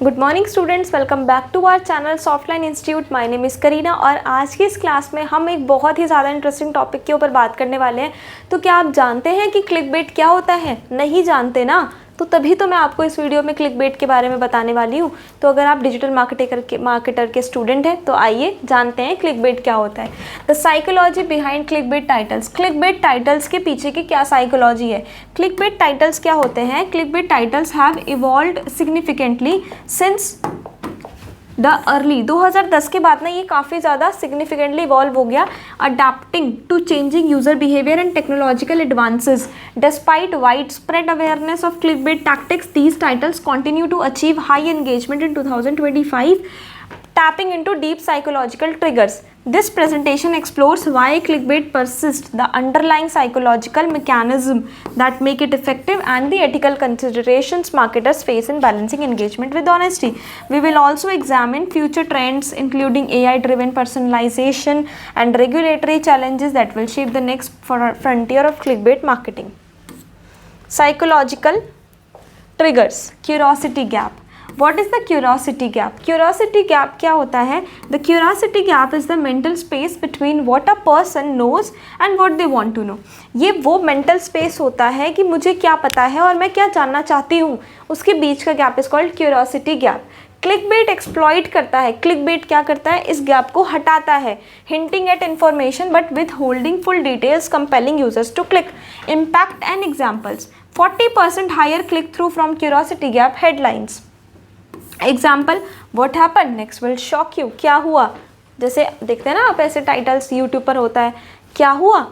Good morning students, welcome back to our channel Softline Institute. My name is Kareena और आज की इस class में हम एक बहुत ही ज़्यादा इंटरेस्टिंग टॉपिक के ऊपर बात करने वाले हैं। तो क्या आप जानते हैं कि क्लिकबेट क्या होता है? नहीं जानते ना, तो तभी तो मैं आपको इस वीडियो में क्लिकबेट के बारे में बताने वाली हूँ। तो अगर आप डिजिटल मार्केटर के स्टूडेंट हैं तो आइए जानते हैं क्लिकबेट क्या होता है। The psychology behind clickbait titles. Clickbait titles के पीछे की क्या साइकोलॉजी है? क्लिकबेट टाइटल्स क्या होते हैं? Clickbait titles have evolved significantly since the early 2010 के बाद ना ये काफ़ी ज़्यादा सिग्निफिकेंटली इवॉल्व हो गया, adapting to changing user behaviour and technological advances. Despite wide spread awareness of clickbait tactics, these titles continue to achieve high engagement in 2025, tapping into deep psychological triggers. This presentation explores why clickbait persists, the underlying psychological mechanism that make it effective, and the ethical considerations marketers face in balancing engagement with honesty. We will also examine future trends including AI-driven personalization and regulatory challenges that will shape the next frontier of clickbait marketing. Psychological triggers, curiosity gap. What is the curiosity gap? Curiosity gap क्या होता है? The curiosity gap is the mental space between what a person knows and what they want to know. ये वो mental space होता है कि मुझे क्या पता है और मैं क्या जानना चाहती हूँ, उसके बीच का gap is called curiosity gap. Clickbait exploit करता है। क्लिकबेट क्या करता है? इस गैप को हटाता है। Hinting at information but withholding full details, compelling users to click. Impact and examples: 40% higher click through from curiosity gap headlines. Example: what happen next will shock you. क्या हुआ? जैसे देखते हैं ना आप, ऐसे टाइटल्स यूट्यूब पर होता है, क्या हुआ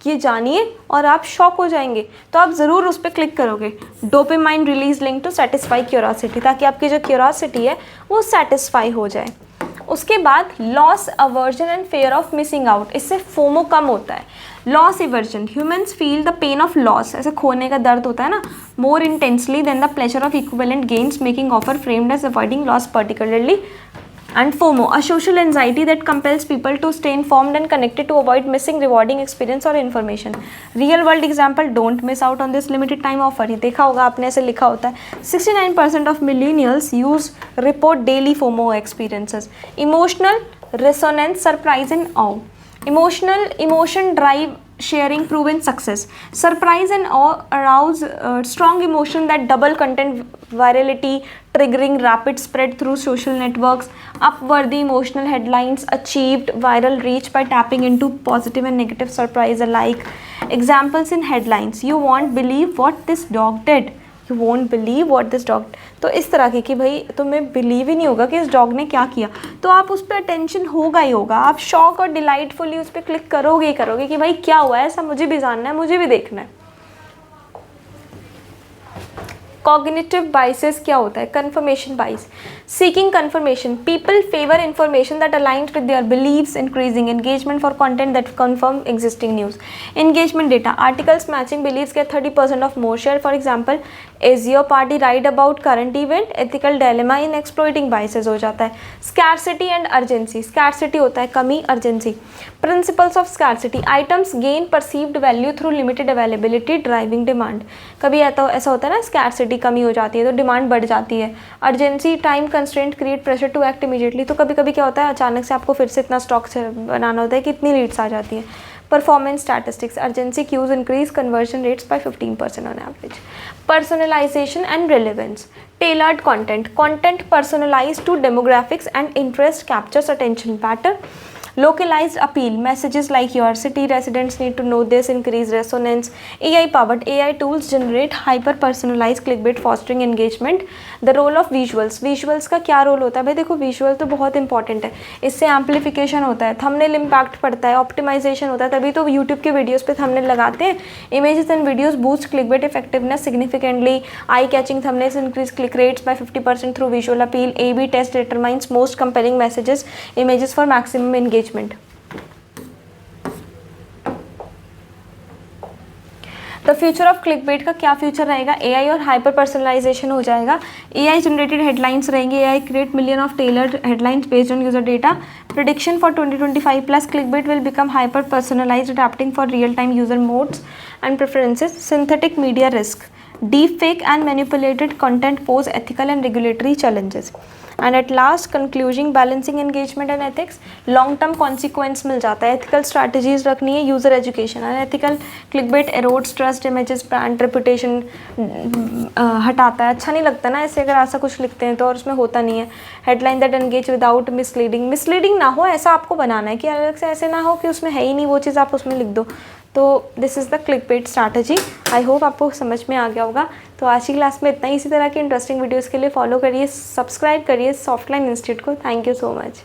ये जानिए और आप शॉक हो जाएंगे, तो आप ज़रूर उस पर क्लिक करोगे। Dopamine release link to satisfy curiosity, ताकि आपकी जो क्यूरियोसिटी है वो सेटिस्फाई हो जाए। उसके बाद loss aversion and fear of missing out, इससे फोमो कम होता है। Loss aversion: humans feel the pain of loss, ऐसे खोने का दर्द होता है ना, more intensely than the pleasure of equivalent gains, making offer framed as avoiding loss particularly. And FOMO, a social anxiety that compels people to stay informed and connected to avoid missing rewarding experience or information. Real world example: don't miss out on this limited time offer. ये देखा होगा आपने, ऐसे लिखा होता है। 69% of millennials report daily FOMO experiences. Emotional resonance, surprise and awe. Emotion drive sharing proven success. Surprise and awe arouse strong emotion that double content virality, triggering rapid spread through social networks. Upworthy emotional headlines achieved viral reach by tapping into positive and negative surprise alike. Examples in headlines: you won't believe what this dog did. You won't believe what this dog. तो इस तरह के कि भाई तुम्हें believe ही नहीं होगा कि इस डॉग ने क्या किया, तो आप उस पर अटेंशन होगा ही होगा। आप शॉक और डिलाइटफुली उस पर क्लिक करोगे ही करोगे कि भाई क्या हुआ है, ऐसा मुझे भी जानना है, मुझे भी देखना है। कॉग्निटिव बाइसेस क्या होता है? Confirmation bias, seeking confirmation: people favour information that aligns with their beliefs, increasing engagement for content that confirm existing news. Engagement data: articles matching beliefs get 30% of more share. For example, is your party right about current event, ethical dilemma in exploiting biases हो जाता है। Scarcity and urgency: scarcity होता है कमी, urgency. Principles of scarcity: items gain perceived value through limited availability, driving demand. कभी ऐसा होता है ना, स्कैरसिटी कमी हो जाती है तो डिमांड बढ़ जाती है। Urgency: time constraint create pressure to act immediately, तो कभी कभी क्या होता है, अचानक से आपको फिर से इतना स्टॉक बनाना होता है कि इतनी लीड्स आ जाती है। Performance statistics: urgency cues increase conversion rates by 15% on average. Personalisation and relevance: tailored content personalised to demographics and interest captures attention better. Localized appeal: messages like your city residents need to know this, increase resonance. AI tools generate hyper personalized clickbait, fostering engagement. The role of visuals का क्या role होता है? भाई देखो, visual तो बहुत important है, इससे एम्पलीफिकेशन होता है, थंबनेल इम्पैक्ट पड़ता है, ऑप्टिमाइजेशन होता है, तभी तो यूट्यूब के वीडियोस पे थंबनेल लगाते हैं। Images and videos boost clickbait effectiveness significantly. Eye catching thumbnails increase click rates by 50% through visual appeal. A/B test determines most compelling images for maximum engagement. The future of clickbait का क्या future रहेगा? AI और hyper personalisation हो जाएगा। AI generated headlines रहेंगे। AI create million of tailored headlines based on user data. Prediction for 2025 plus clickbait will become hyper personalised, adapting for real time user modes and preferences. Synthetic media risk: deep fake and manipulated content pose ethical and regulatory challenges. And at last, conclusion, balancing engagement and ethics, long term consequence मिल जाता है. ethical strategies रखनी है, user education. Unethical clickbait erodes trust, images, brand reputation हटाता है. अच्छा नहीं लगता ना ऐसे अगर ऐसा कुछ लिखते हैं तो, और उसमें होता नहीं है. Headline that engage without misleading ना हो, ऐसा आपको बनाना है कि अलग से ऐसे ना हो कि उसमें है ही नहीं वो चीज़, आप उसमें लिख दो. तो this is the clickbait strategy. I hope आपको समझ में आ गया होगा. तो आज की क्लास में इतना ही. इसी तरह की इंटरेस्टिंग वीडियोस के लिए फॉलो करिए, सब्सक्राइब करिए सॉफ्टलाइन इंस्टीट्यूट को. Thank you so much.